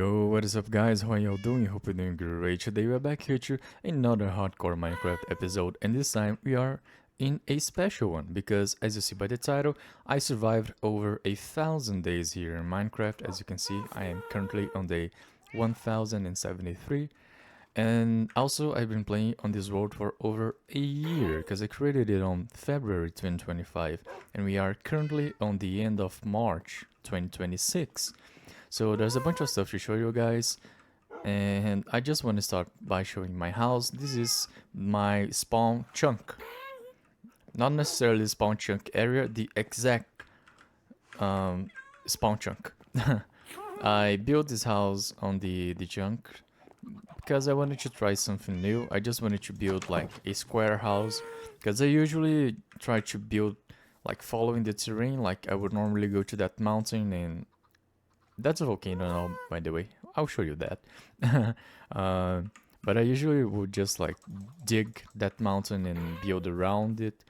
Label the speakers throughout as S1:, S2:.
S1: Yo, what is up guys, how are y'all doing? Hope you're doing great. Today we're back here to another hardcore Minecraft episode, and this time we are in a special one because as you see by the title, I survived over 1,000 days here in Minecraft. As you can see, I am currently on day 1073, and also I've been playing on this world for over a year because I created it on February 2025 and we are currently on the end of March 2026. So there's a bunch of stuff to show you guys, and I just want to start by showing my house. This is my spawn chunk. Not necessarily spawn chunk area, the exact spawn chunk. I built this house on the chunk because I wanted to try something new. I just wanted to build like a square house because I usually try to build like following the terrain. Like I would normally go to that mountain, and that's a volcano now, by the way. I'll show you that. But I usually would just like dig that mountain and build around it.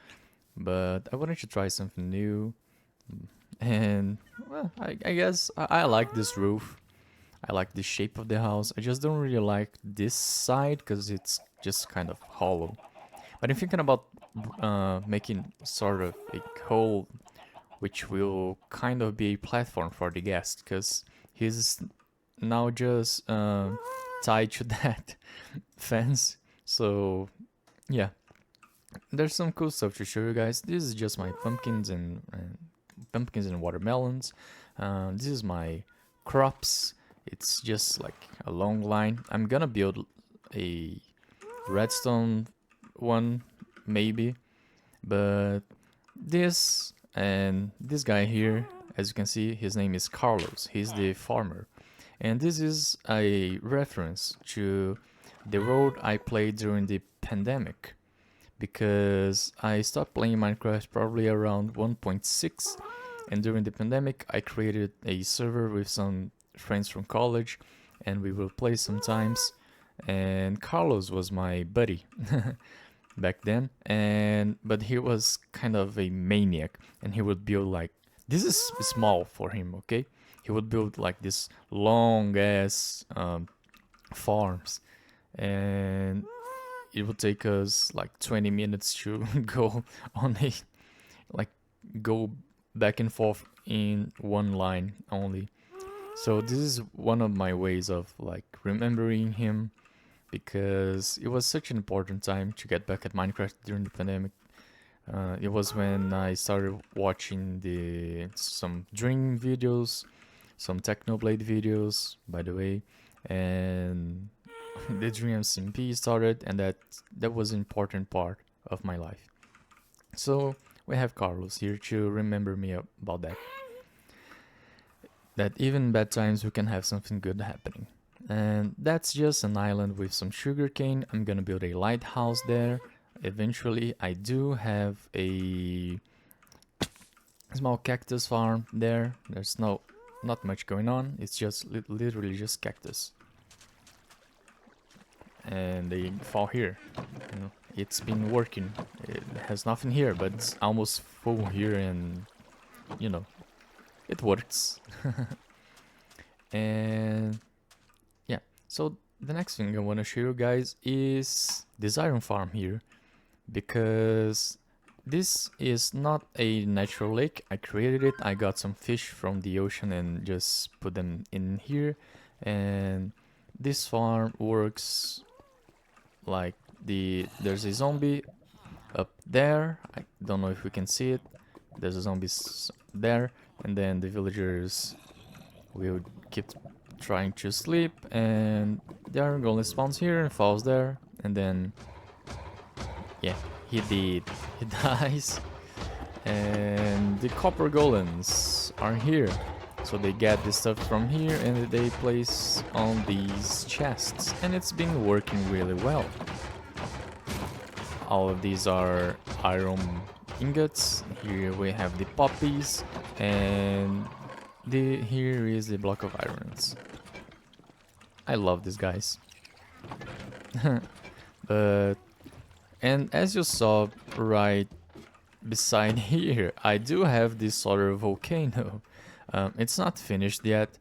S1: But I wanted to try something new. And well, I guess I like this roof. I like the shape of the house. I just don't really like this side because it's just kind of hollow. But I'm thinking about making sort of a hole which will kind of be a platform for the guest, because he's now just tied to that fence. So yeah, there's some cool stuff to show you guys. This is just my pumpkins and watermelons. This is my crops. It's just like a long line. I'm gonna build a redstone one maybe, but this and this guy here, as you can see, his name is Carlos. He's the farmer. And this is a reference to the road I played during the pandemic, because I stopped playing Minecraft probably around 1.6, and during the pandemic I created a server with some friends from college and we will play sometimes, and Carlos was my buddy back then, but he was kind of a maniac, and he would build like, this is small for him, okay? He would build like this long ass farms, and it would take us like 20 minutes to go on a like go back and forth in one line only. So this is one of my ways of like remembering him, because it was such an important time to get back at Minecraft during the pandemic. It was when I started watching some Dream videos, some Technoblade videos, by the way, and the Dream SMP started, and that was an important part of my life. So we have Carlos here to remember me about that. That even in bad times we can have something good happening. And that's just an island with some sugarcane. I'm gonna build a lighthouse there. Eventually, I do have a small cactus farm there. There's not much going on. It's just literally just cactus. And they fall here. You know, it's been working. It has nothing here, but it's almost full here, and you know, it works. And yeah, so the next thing I want to show you guys is this iron farm here, because this is not a natural lake. I created it. I got some fish from the ocean and just put them in here, and this farm works like there's a zombie up there. I don't know if we can see it. There's a zombie there, and then the villagers will keep trying to sleep, and the iron golem spawns here and falls there, and then yeah, he dies, and the copper golems are here, so they get the stuff from here and they place on these chests, and it's been working really well. All of these are iron ingots. Here we have the poppies, and here is the block of irons. I love these guys. And as you saw right beside here, I do have this solar volcano. It's not finished yet.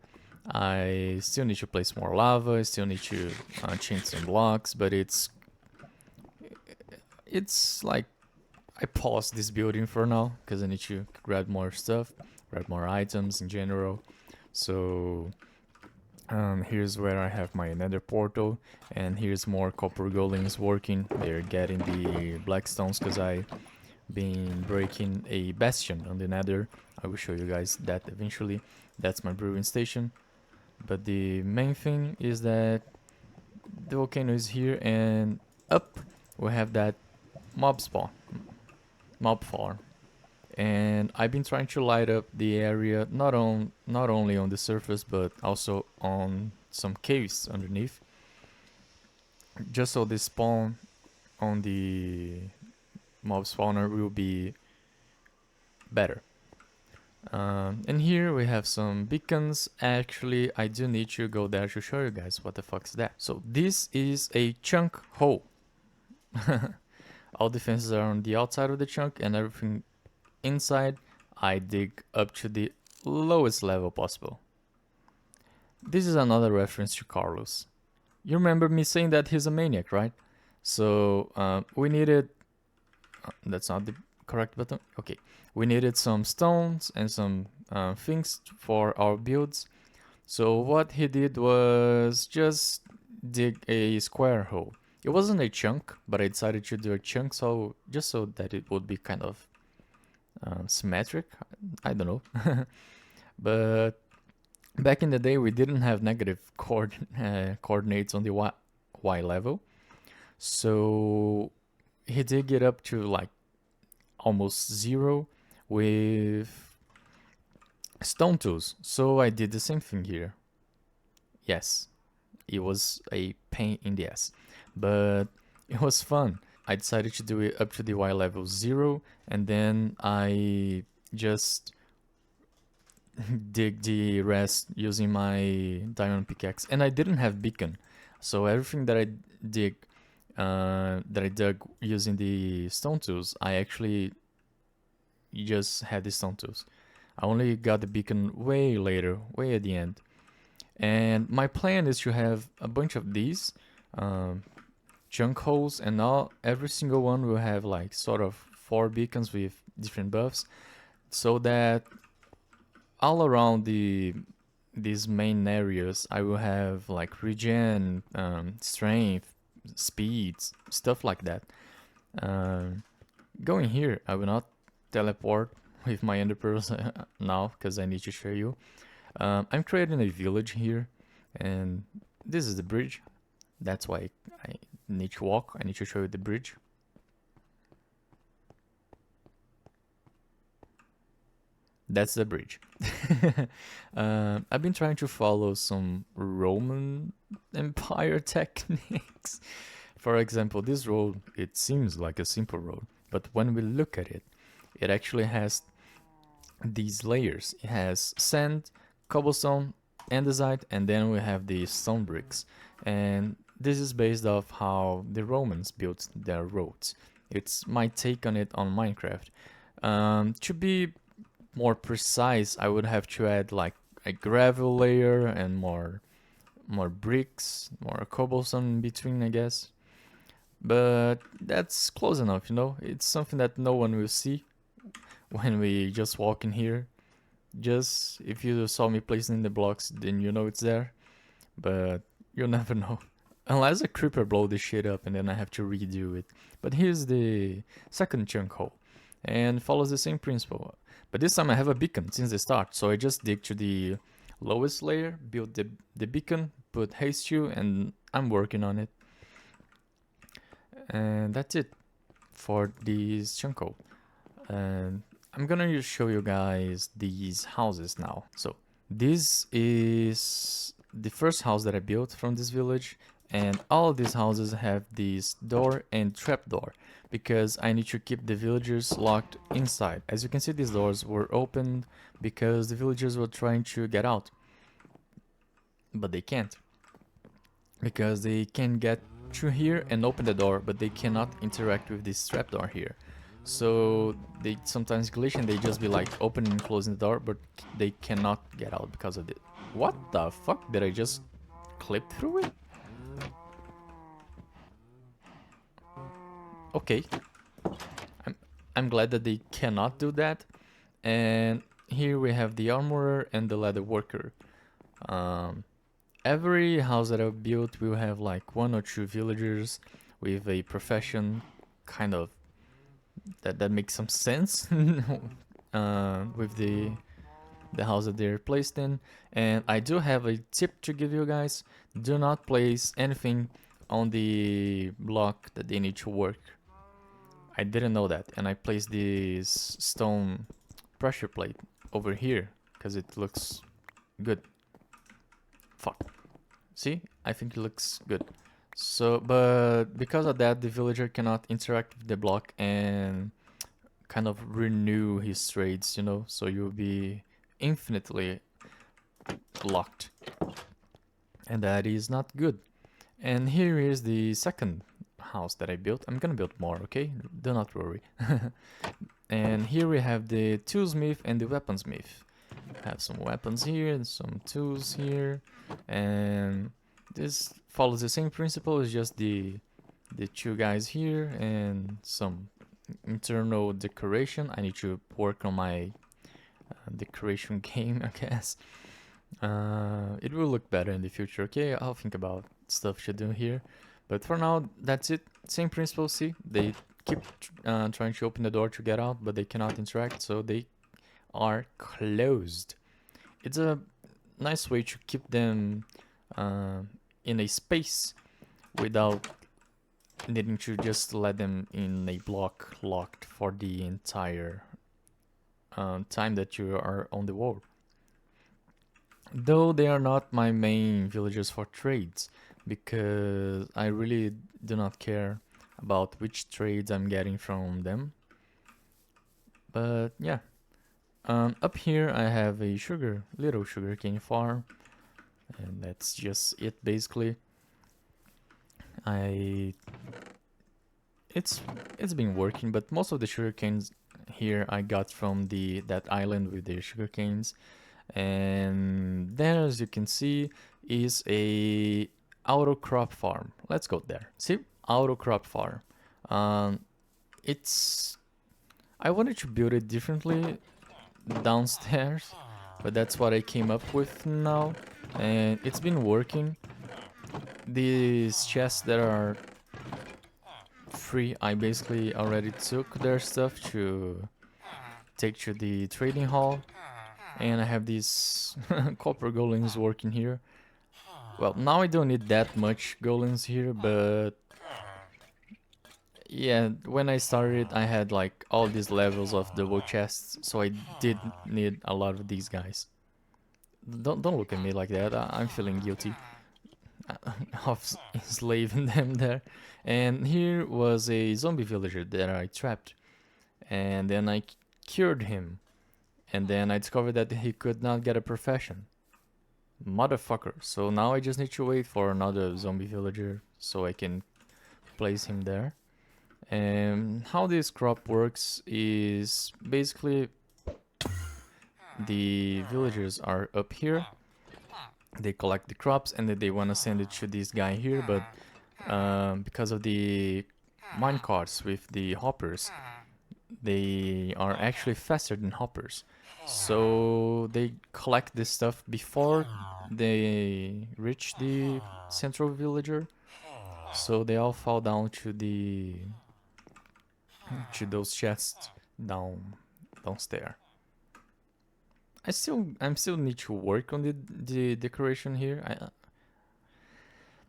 S1: I still need to place more lava, I still need to change some blocks, but it's like I paused this building for now because I need to grab more stuff, grab more items in general. So here's where I have my nether portal, and here's more copper golems working. They're getting the black stones because I been breaking a bastion on the nether. I will show you guys that eventually. That's my brewing station. But the main thing is that the volcano is here, and up we have that mob farm. And I've been trying to light up the area not only on the surface but also on some caves underneath, just so the spawn on the mob spawner will be better. And here we have some beacons. Actually, I do need to go there to show you guys what the fuck's that. So this is a chunk hole. All the fences are on the outside of the chunk, and everything inside I dig up to the lowest level possible. This is another reference to Carlos. You remember me saying that he's a maniac, right? So we needed... that's not the correct button. Okay, we needed some stones and some things for our builds. So what he did was just dig a square hole. It wasn't a chunk, but I decided to do a chunk just so that it would be kind of symmetric. I don't know. But back in the day we didn't have negative coordinates on the y level, so he did it up to like almost 0 with stone tools. So I did the same thing here. Yes, it was a pain in the ass, but it was fun. I decided to do it up to the y level 0, and then I just dig the rest using my diamond pickaxe. And I didn't have beacon, so everything that I dug using the stone tools, I actually just had the stone tools. I only got the beacon way later, way at the end. And my plan is to have a bunch of these chunk holes, and every single one will have like sort of 4 beacons with different buffs, so that all around these main areas I will have like regen, strength, speed, stuff like that. Going here, I will not teleport with my ender pearls now because I need to show you. I'm creating a village here, and this is the bridge. That's why I need to walk. I need to show you the bridge. That's the bridge. I've been trying to follow some Roman Empire techniques. For example, this road, it seems like a simple road, but when we look at it, it actually has these layers. It has sand, cobblestone, andesite, and then we have the stone bricks. And this is based off how the Romans built their roads. It's my take on it on Minecraft. To be more precise, I would have to add like a gravel layer and more bricks, more cobblestone in between, I guess. But that's close enough, you know? It's something that no one will see when we just walk in here. Just if you saw me placing the blocks, then you know it's there. But you'll never know. Unless a creeper blow this shit up and then I have to redo it. But here's the second chunk hole, and follows the same principle. But this time I have a beacon since the start, so I just dig to the lowest layer, build the beacon, put haste you, and I'm working on it. And that's it for this chunk hole. And I'm gonna show you guys these houses now. So this is the first house that I built from this village, and all of these houses have this door and trapdoor because I need to keep the villagers locked inside. As you can see, these doors were opened because the villagers were trying to get out, but they can't, because they can get through here and open the door, but they cannot interact with this trapdoor here. So they sometimes glitch and they just be like opening and closing the door, but they cannot get out because of it. What the fuck? Did I just clip through it? Okay. I'm I'm glad that they cannot do that. And here we have the armorer and the leather worker. Um, every house that I built will have like 1 or 2 villagers with a profession, kind of that makes some sense with the house that they're placed in. And I do have a tip to give you guys: do not place anything on the block that they need to work. I didn't know that, and I placed this stone pressure plate over here because it looks good. Fuck. See? I think it looks good. So, but because of that, the villager cannot interact with the block and kind of renew his trades, you know? So you'll be infinitely locked. And that is not good. And here is the second house that I built. I'm gonna build more, okay? Do not worry. And here we have the toolsmith and the weaponsmith. Have some weapons here and some tools here, and this follows the same principle. It's just the 2 guys here and some internal decoration. I need to work on my decoration game, I guess. It will look better in the future. Okay, I'll think about stuff to do here, but for now that's it. Same principle. See, they keep trying to open the door to get out, but they cannot interact, so they are closed. It's a nice way to keep them in a space without needing to just let them in a block locked for the entire time that you are on the world. Though they are not my main villagers for trades, because I really do not care about which trades I'm getting from them. But yeah. Up here I have a little sugarcane farm, and that's just it basically. It's been working, but most of the sugarcanes here I got from that island with the sugarcanes, and there, as you can see, is a auto crop farm. Let's go there. See, auto crop farm. It's I wanted to build it differently downstairs, but that's what I came up with now, and it's been working. These chests that are free, I basically already took their stuff to take to the trading hall, and I have these copper golems working here. Well, now I don't need that much golems here, but yeah, when I started I had like all these levels of double chests, so I did need a lot of these guys. Don't look at me like that. I'm feeling guilty of enslaving them there. And here was a zombie villager that I trapped, and then I cured him, and then I discovered that he could not get a profession. Motherfucker. So now I just need to wait for another zombie villager so I can place him there. And how this crop works is basically the villagers are up here, they collect the crops, and then they want to send it to this guy here, but because of the minecarts with the hoppers, they are actually faster than hoppers, so they collect this stuff before they reach the central villager, so they all fall down to those chests downstairs. I'm still need to work on the decoration here.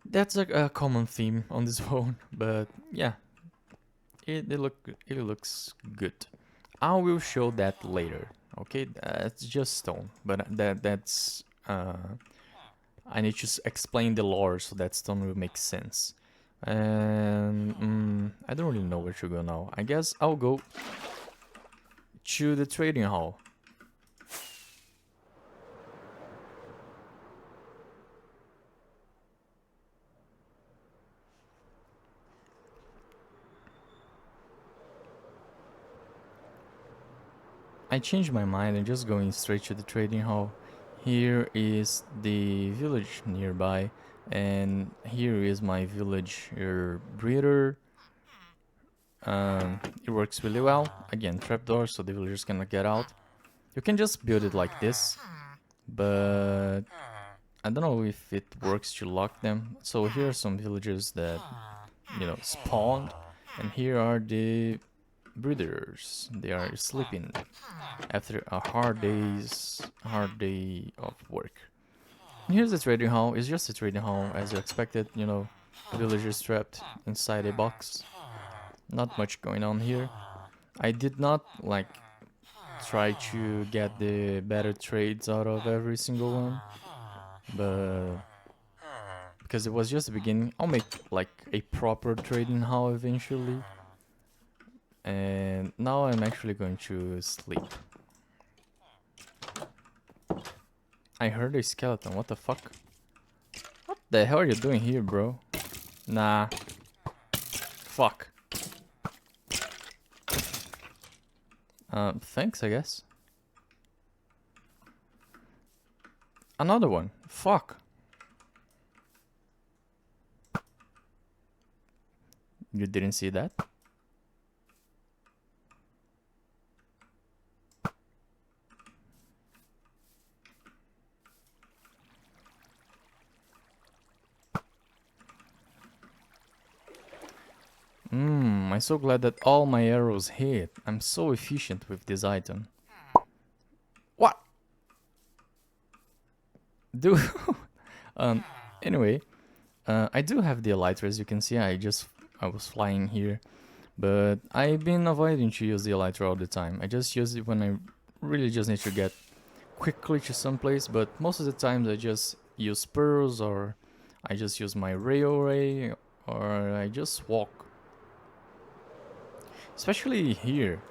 S1: That's a common theme on this phone, but yeah, it looks good. I will show that later. Okay, that's just stone, but that's I need to explain the lore so that stone will make sense. And I don't really know where to go now. I guess I'll go to the trading hall. I changed my mind and just going straight to the trading hall. Here is the village nearby, and here is my villager breeder. It works really well. Again, trapdoor, so the villagers cannot get out. You can just build it like this, but I don't know if it works to lock them. So here are some villagers that, you know, spawned, and here are the breeders. They are sleeping after a hard day of work. And here's the trading hall. It's just a trading hall as you expected, you know, villagers trapped inside a box. Not much going on here. I did not like try to get the better trades out of every single one, but because it was just the beginning, I'll make like a proper trading hall eventually. And now I'm actually going to sleep. I heard a skeleton. What the fuck? What the hell are you doing here, bro? Nah. Fuck. Thanks, I guess. Another one. Fuck. You didn't see that? I'm so glad that all my arrows hit. I'm so efficient with this item. What? Dude. Anyway, I do have the elytra, as you can see. I was flying here, but I've been avoiding to use the elytra all the time. I just use it when I really just need to get quickly to some place, but most of the times I just use pearls, or I just use my railway, or I just walk. Especially here,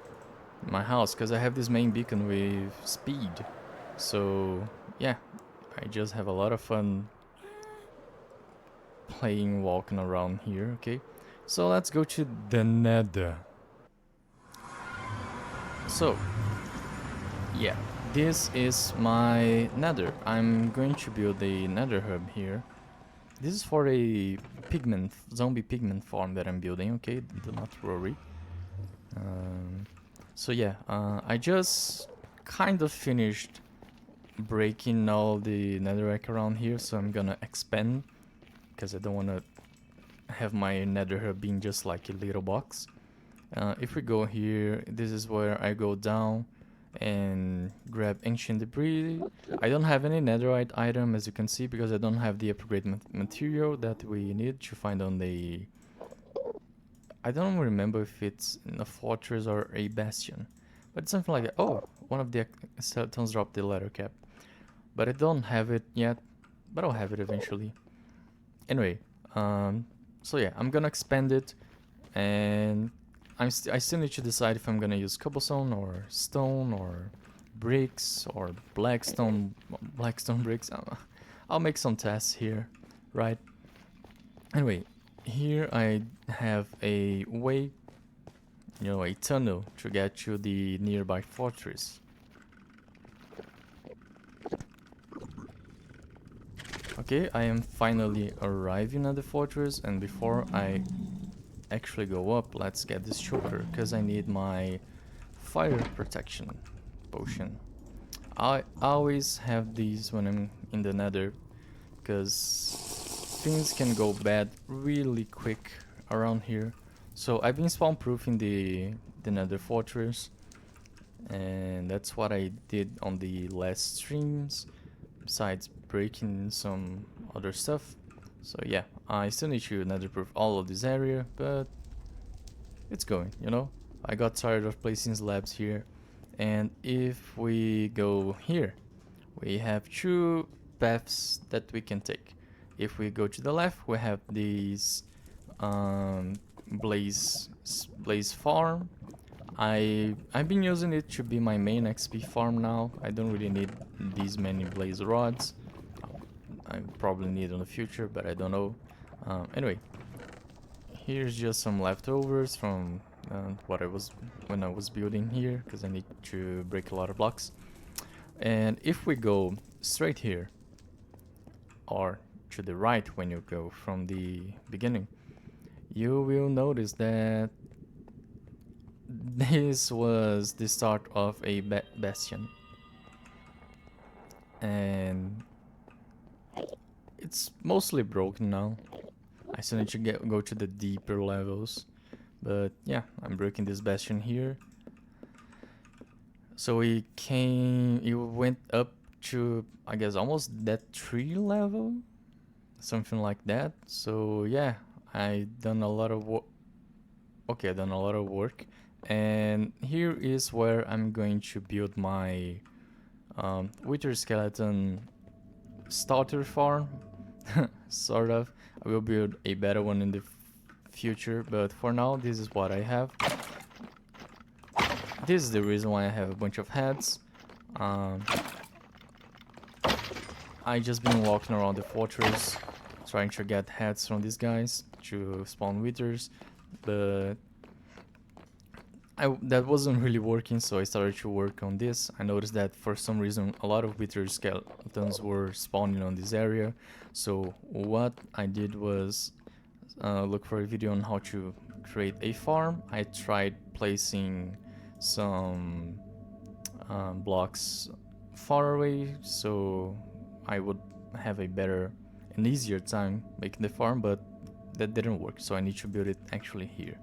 S1: in my house, because I have this main beacon with speed. So yeah, I just have a lot of fun playing, walking around here, okay? So let's go to the nether. So, yeah, this is my nether. I'm going to build a nether hub here. This is for a zombie pigment farm that I'm building, okay? Do not worry. So yeah, I just kind of finished breaking all the netherrack around here, so I'm gonna expand, because I don't want to have my nether hub being just like a little box. If we go here, this is where I go down and grab ancient debris. I don't have any netherite item, as you can see, because I don't have the upgrade material that we need to find on the... I don't remember if it's in a fortress or a bastion, but it's something like that. Oh, one of the skeletons dropped the leather cap, but I don't have it yet, but I'll have it eventually. Anyway, so yeah, I'm gonna expand it, and I still need to decide if I'm gonna use cobblestone or stone or bricks or blackstone bricks. I'll make some tests here, right? Anyway, here I have a way, you know, a tunnel to get to the nearby fortress. Okay, I am finally arriving at the fortress, and before I actually go up, let's get this choker, because I need my fire protection potion. I always have these when I'm in the nether, because things can go bad really quick around here. So I've been spawn proofing the nether fortress, and that's what I did on the last streams, besides breaking some other stuff. So yeah, I still need to nether proof all of this area, but it's going, you know? I got tired of placing slabs here, and if we go here, we have two paths that we can take. If we go to the left, we have these blaze farm. I've been using it to be my main XP farm now. I don't really need these many blaze rods. I probably need in the future, but I don't know. Anyway, here's just some leftovers from when I was building here, because I need to break a lot of blocks. And if we go straight here, or to the right when you go from the beginning, you will notice that this was the start of a bastion, and it's mostly broken now. I still need to go to the deeper levels, but yeah, I'm breaking this bastion here. So it went up to, I guess, almost that tree level, something like that. So yeah, I done a lot of work. Okay, I done a lot of work, and here is where I'm going to build my wither skeleton starter farm. Sort of. I will build a better one in the future, but for now this is what I have. This is the reason why I have a bunch of heads. I just been walking around the fortress trying to get heads from these guys to spawn withers, but that wasn't really working, so I started to work on this. I noticed that for some reason a lot of wither skeletons were spawning on this area, so what I did was look for a video on how to create a farm. I tried placing some blocks far away so I would have a better and easier time making the farm, but that didn't work, so I need to build it actually here.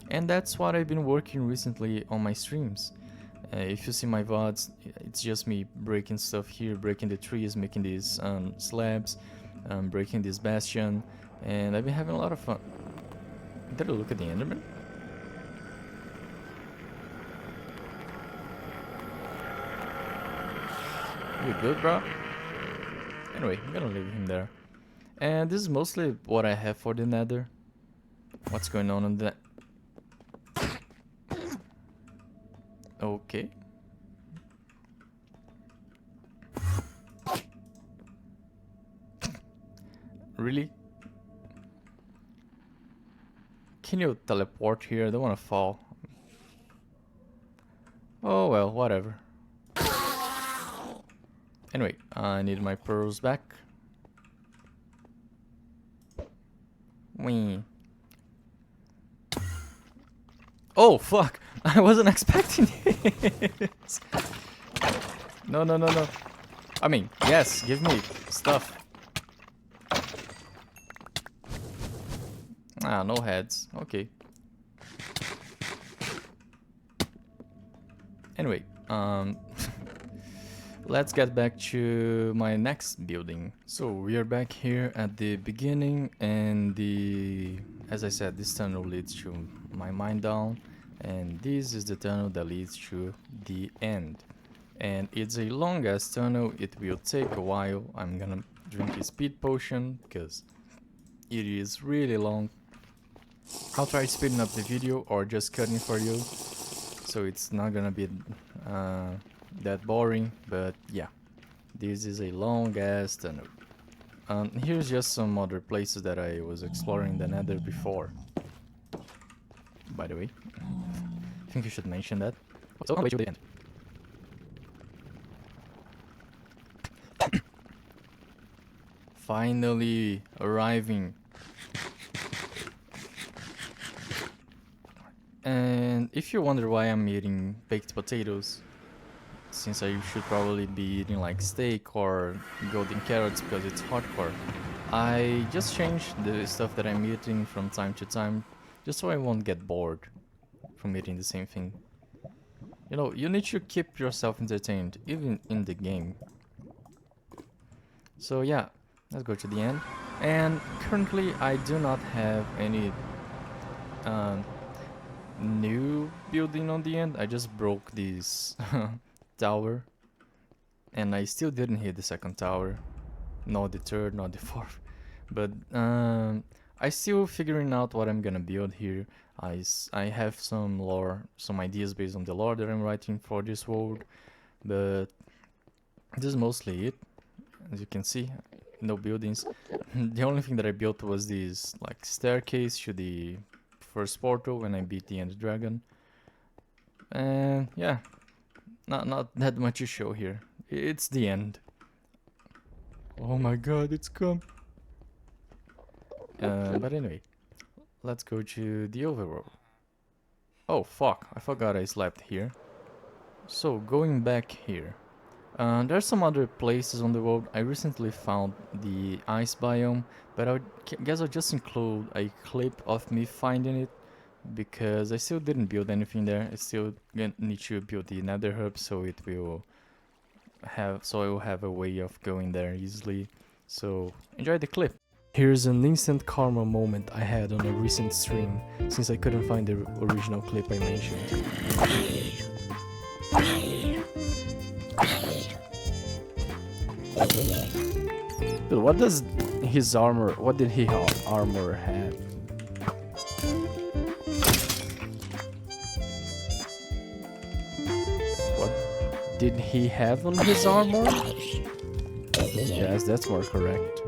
S1: And that's what I've been working recently on my streams. If you see my VODs, it's just me breaking stuff here, breaking the trees, making these slabs, breaking this bastion, and I've been having a lot of fun. Did I look at the Enderman? You good, bro? Anyway, I'm gonna leave him there. And this is mostly what I have for the nether. What's going on in that? Okay. Really? Can you teleport here? I don't want to fall. Oh well, whatever. Anyway, I need my pearls back. Wee. Oh fuck! I wasn't expecting this. No, no, no, no. I mean, yes, give me stuff. Ah, no heads. Okay. Anyway, let's get back to my next building. So we are back here at the beginning, and as I said, this tunnel leads to my mine down, and this is the tunnel that leads to the end. And it's a long ass tunnel. It will take a while. I'm gonna drink a speed potion because it is really long. I'll try speeding up the video or just cutting for you, so it's not gonna be that boring. But yeah, this is a long ass tunnel. Here's just some other places that I was exploring the nether before, by the way. I think you should mention that. So on the way to the end. Finally arriving. And if you wonder why I'm eating baked potatoes, since I should probably be eating like steak or golden carrots because it's hardcore, I just changed the stuff that I'm eating from time to time, just so I won't get bored from eating the same thing. You know, you need to keep yourself entertained, even in the game. So yeah, let's go to the end. And currently I do not have any new building on the end. I just broke this tower, and I still didn't hit the second tower, not the third, not the fourth, but I still figuring out what I'm gonna build here. I have some lore, some ideas based on the lore that I'm writing for this world, but this is mostly it. As you can see, no buildings. The only thing that I built was this like staircase to the first portal when I beat the end dragon. And yeah, not that much to show here. It's the end. Oh my god, it's come. But anyway, let's go to the overworld. Oh fuck, I forgot I slept here. So going back here. There's some other places on the world. I recently found the ice biome, but I guess I'll just include a clip of me finding it because I still didn't build anything there. I still need to build the nether hub so I will have a way of going there easily. So enjoy the clip. Here's an instant karma moment I had on a recent stream since I couldn't find the original clip I mentioned. But what does his armor, what did he armor have? What did he have on his armor? Yes, that's more correct.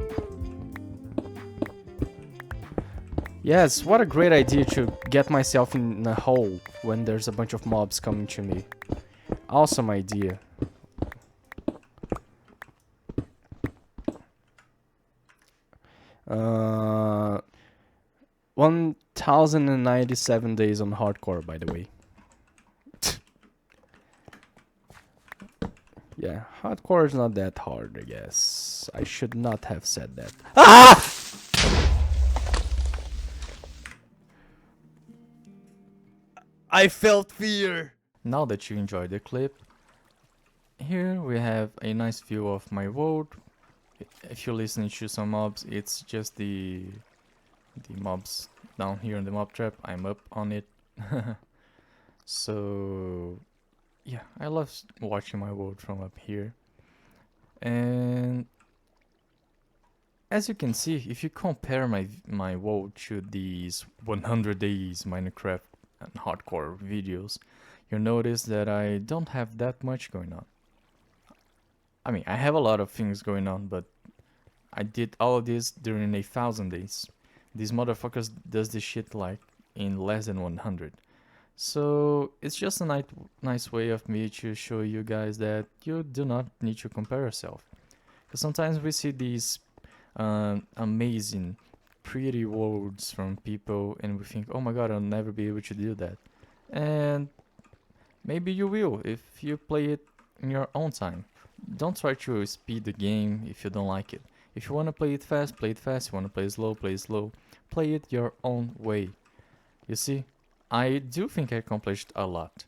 S1: Yes, what a great idea to get myself in a hole when there's a bunch of mobs coming to me. Awesome idea. 1097 days on hardcore, by the way. Yeah, hardcore is not that hard, I guess. I should not have said that. Ah! I felt fear! Now that you enjoyed the clip, here we have a nice view of my world. If you're listening to some mobs, it's just the mobs down here in the mob trap. I'm up on it. So yeah, I love watching my world from up here. And as you can see, if you compare my world to these 100 days Minecraft and hardcore videos, you'll notice that I don't have that much going on. I mean, I have a lot of things going on, but I did all of this during 1,000 days. These motherfuckers does this shit like in less than 100. So it's just a nice way of me to show you guys that you do not need to compare yourself. Because sometimes we see these amazing, pretty worlds from people and we think, oh my god, I'll never be able to do that. And maybe you will if you play it in your own time. Don't try to speed the game if you don't like it. If you want to play it fast, play it fast. If you want to play it slow, play it slow. Play it your own way. You see, I do think I accomplished a lot.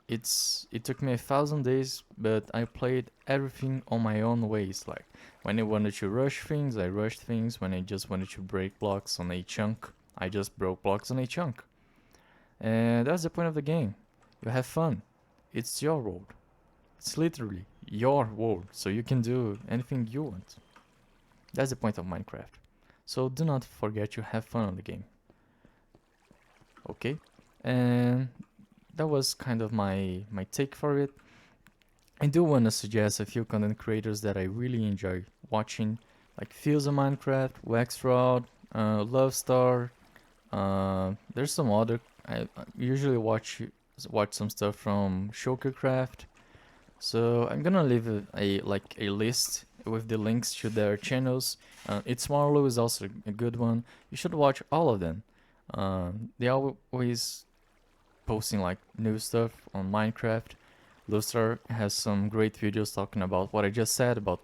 S1: It took me 1,000 days, but I played everything on my own ways. Like, when I wanted to rush things, I rushed things. When I just wanted to break blocks on a chunk, I just broke blocks on a chunk. And that's the point of the game. You have fun. It's your world. It's literally your world, so you can do anything you want. That's the point of Minecraft. So do not forget to have fun on the game. Okay? And that was kind of my take for it. I do want to suggest a few content creators that I really enjoy watching, like Fields of Minecraft, Waxrod, Lovestar. There's some other. I usually watch some stuff from Shulkercraft. So I'm gonna leave a list with the links to their channels. It's Marlow is also a good one. You should watch all of them. They always posting like new stuff on Minecraft. Lustar has some great videos talking about what I just said about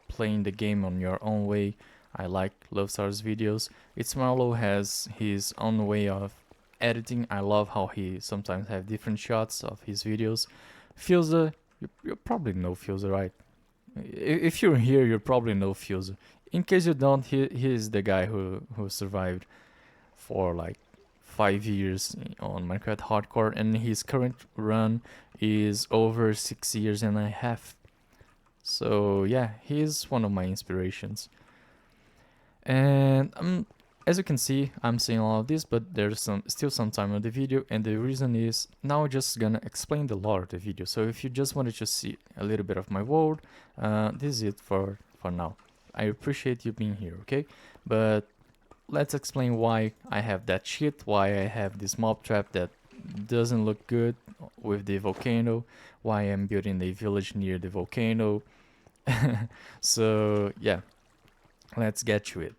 S1: playing the game on your own way. I like Lustar's videos. It's Marlow has his own way of editing. I love how he sometimes have different shots of his videos. Fields, you probably know Fields, right? If you're here, you probably know Fields. In case you don't, he is the guy who survived for like 5 years on Minecraft Hardcore, and his current run is over 6 years and a half. So yeah, he's one of my inspirations. And as you can see, I'm saying all of this, but there's still some time on the video, and the reason is now I'm just gonna explain the lore of the video. So if you just wanted to see a little bit of my world, this is it for now. I appreciate you being here, okay? But let's explain why I have that shit, why I have this mob trap that doesn't look good with the volcano, why I'm building a village near the volcano, So yeah, let's get to it.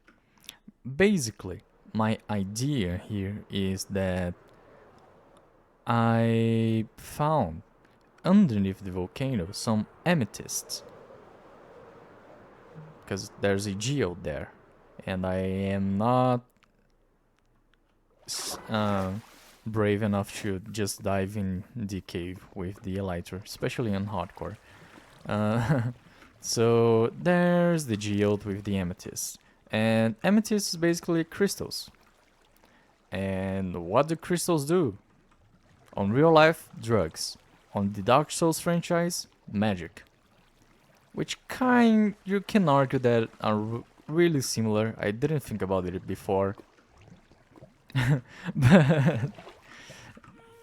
S1: Basically, my idea here is that I found underneath the volcano some amethysts, because there's a geode there, and I am not uh, brave enough to just dive in the cave with the elytra, especially on hardcore. Uh, so there's the geode with the amethyst, and amethyst is basically crystals. And what do crystals do? On real life, drugs. On the Dark Souls franchise, magic. Which kind you can argue that are really similar. I didn't think about it before. But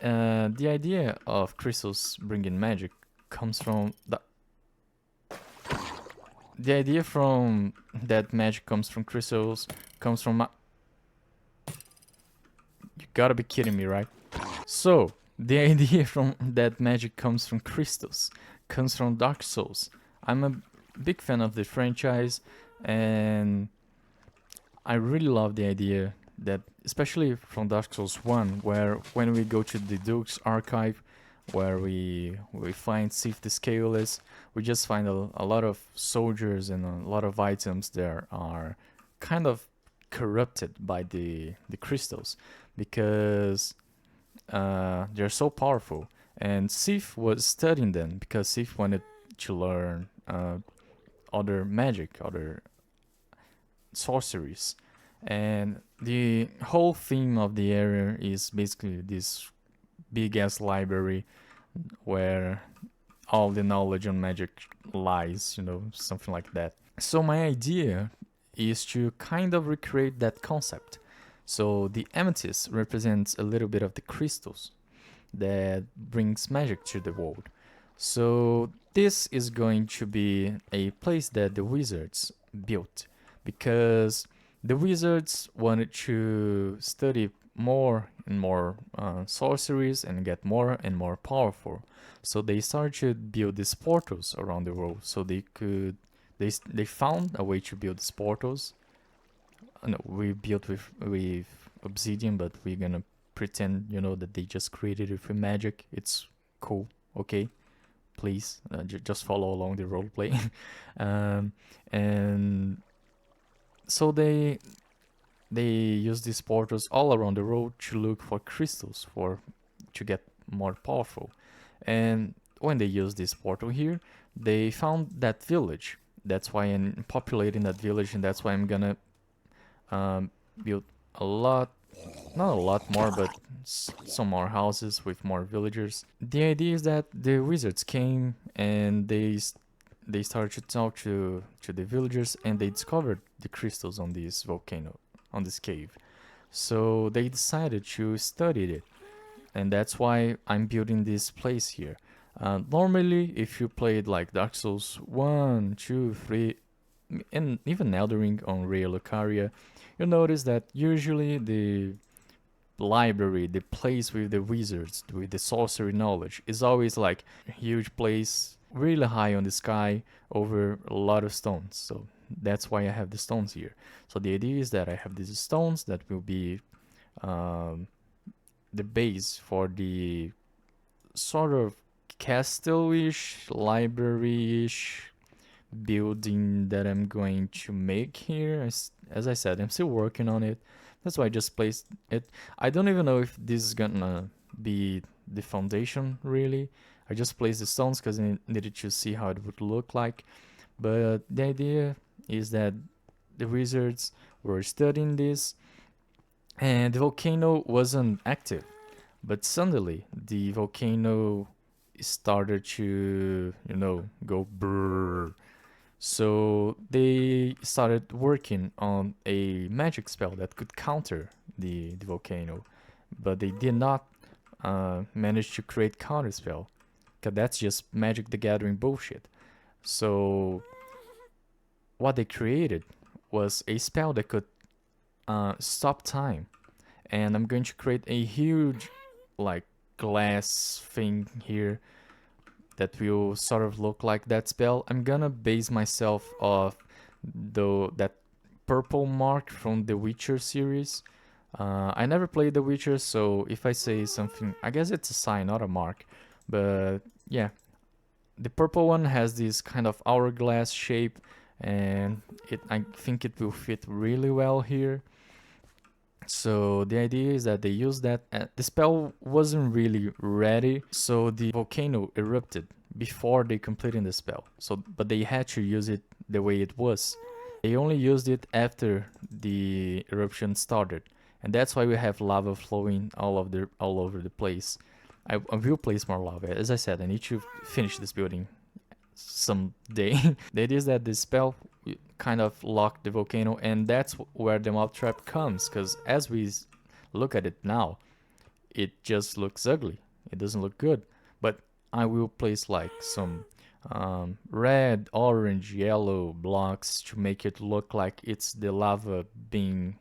S1: the idea of crystals bringing magic comes from the idea from that magic comes from crystals comes from you gotta be kidding me, right? So the idea from that magic comes from crystals, comes from Dark Souls. I'm a big fan of the franchise, and I really love the idea that, especially from Dark Souls 1, where when we go to the Duke's archive, where we find Sif the Scaleless, we just find a lot of soldiers and a lot of items that are kind of corrupted by the crystals, because they're so powerful. And Sif was studying them because Sif wanted to learn other magic, other sorceries. And the whole theme of the area is basically this big ass library where all the knowledge on magic lies, something like that. So my idea is to kind of recreate that concept. So the amethyst represents a little bit of the crystals that brings magic to the world. So this is going to be a place that the wizards built, because the wizards wanted to study more and more sorceries and get more and more powerful. So they started to build these portals around the world, so they found a way to build these portals. No, we built with obsidian, but we're gonna pretend that they just created it with magic. It's cool, okay? Please just follow along the roleplay. And so they use these portals all around the world to look for crystals to get more powerful. And when they use this portal here, they found that village. That's why I'm populating that village, and that's why I'm gonna build not a lot more, but some more houses with more villagers. The idea is that the wizards came and they started to talk to the villagers, and they discovered the crystals on this volcano, on this cave. So they decided to study it, and that's why I'm building this place here. Normally, if you played like Dark Souls 1, 2, 3, and even Elden Ring on Raya Lucaria, you'll notice that usually the library, the place with the wizards, with the sorcery knowledge, is always like a huge place, really high on the sky, over a lot of stones. So that's why I have the stones here. So the idea is that I have these stones that will be the base for the sort of castle-ish, library-ish building that I'm going to make here. As I said, I'm still working on it. That's why I just placed it. I don't even know if this is gonna be the foundation, really. I just placed the stones because I needed to see how it would look like. But the idea is that the wizards were studying this, and the volcano wasn't active. But suddenly, the volcano started to, go brrr. So they started working on a magic spell that could counter the volcano, but they did not manage to create counter spell, because that's just Magic the Gathering bullshit. So what they created was a spell that could stop time, and I'm going to create a huge like glass thing here that will sort of look like that spell. I'm gonna base myself off that purple mark from the Witcher series. I never played The Witcher, so if I say something, I guess it's a sign, not a mark. But yeah, the purple one has this kind of hourglass shape, and I think it will fit really well here. So the idea is that they use that. The spell wasn't really ready, so the volcano erupted before they completed the spell. So, but they had to use it the way it was. They only used it after the eruption started, and that's why we have lava flowing all over the place. I will place more lava. As I said, I need to finish this building someday. The idea is that the spell kind of locked the volcano, and that's where the mob trap comes, because as we look at it now, it just looks ugly. It doesn't look good. But I will place like some red, orange, yellow blocks to make it look like it's the lava being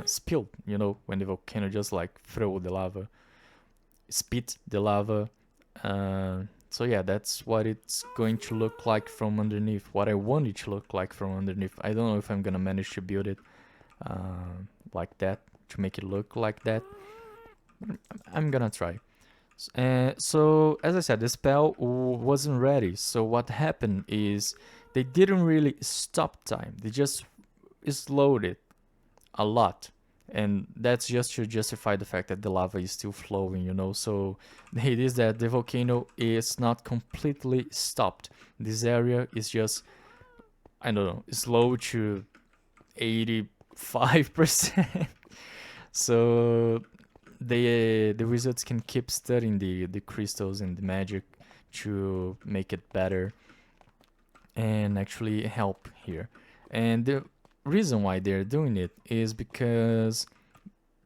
S1: spilled, you know, when the volcano just like throw the lava, spit the lava. So yeah, that's what it's going to look like from underneath, what I want it to look like from underneath. I don't know if I'm gonna manage to build it like that, to make it look like that. I'm gonna try. So as I said, the spell wasn't ready. So what happened is they didn't really stop time. They just slowed it a lot. And that's just to justify the fact that the lava is still flowing, you know. So it is that the volcano is not completely stopped. This area is just, I don't know, slow to 85%. So the wizards can keep studying the crystals and the magic to make it better and actually help here. And the reason why they're doing it is because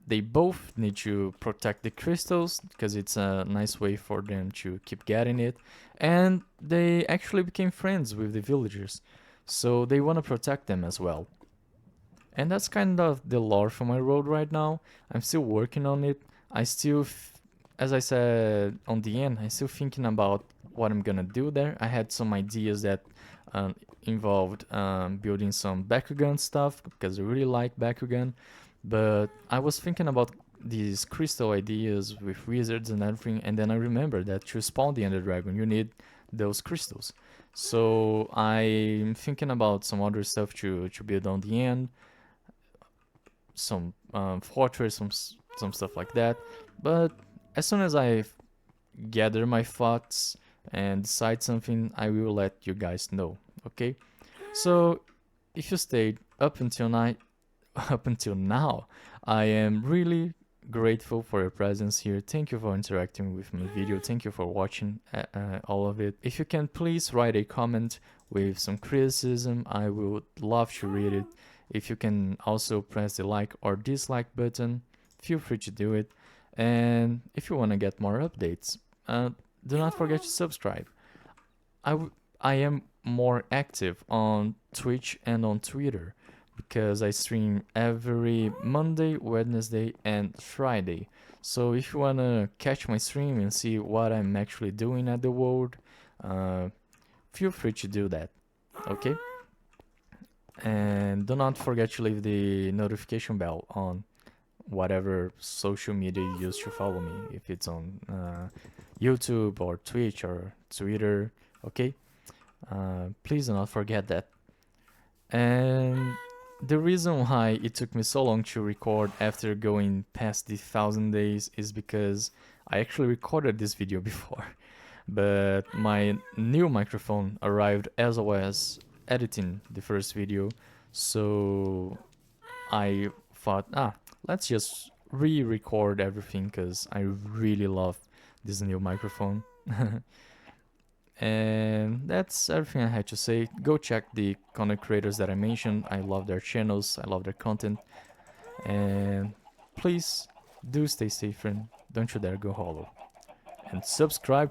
S1: they both need to protect the crystals, because it's a nice way for them to keep getting it, and they actually became friends with the villagers, so they want to protect them as well. And that's kind of the lore for my road right now. I'm still working on it. I still, as I said on the end, I'm still thinking about what I'm gonna do there. I had some ideas that involved building some Bakugan stuff, because I really like Bakugan. But I was thinking about these crystal ideas with wizards and everything, and then I remembered that to spawn the Ender Dragon, you need those crystals. So I'm thinking about some other stuff to build on the end, some fortress, some stuff like that. But as soon as I gather my thoughts and decide something, I will let you guys know. Okay? So if you stayed up until now, I am really grateful for your presence here. Thank you for interacting with my video. Thank you for watching all of it. If you can, please write a comment with some criticism. I would love to read it. If you can also press the like or dislike button, feel free to do it. And if you want to get more updates, do not forget to subscribe. I am more active on Twitch and on Twitter, because I stream every Monday, Wednesday, and Friday. So if you wanna catch my stream and see what I'm actually doing at the world, feel free to do that, okay? And do not forget to leave the notification bell on whatever social media you use to follow me, if it's on YouTube or Twitch or Twitter, okay? Please do not forget that. And the reason why it took me so long to record after going past the 1,000 days is because I actually recorded this video before, but my new microphone arrived as I was editing the first video, so I thought, let's just re-record everything, because I really love this new microphone. And that's everything I had to say. Go check the content creators that I mentioned. I love their channels, I love their content. And please do stay safe, and don't you dare go hollow. And subscribe.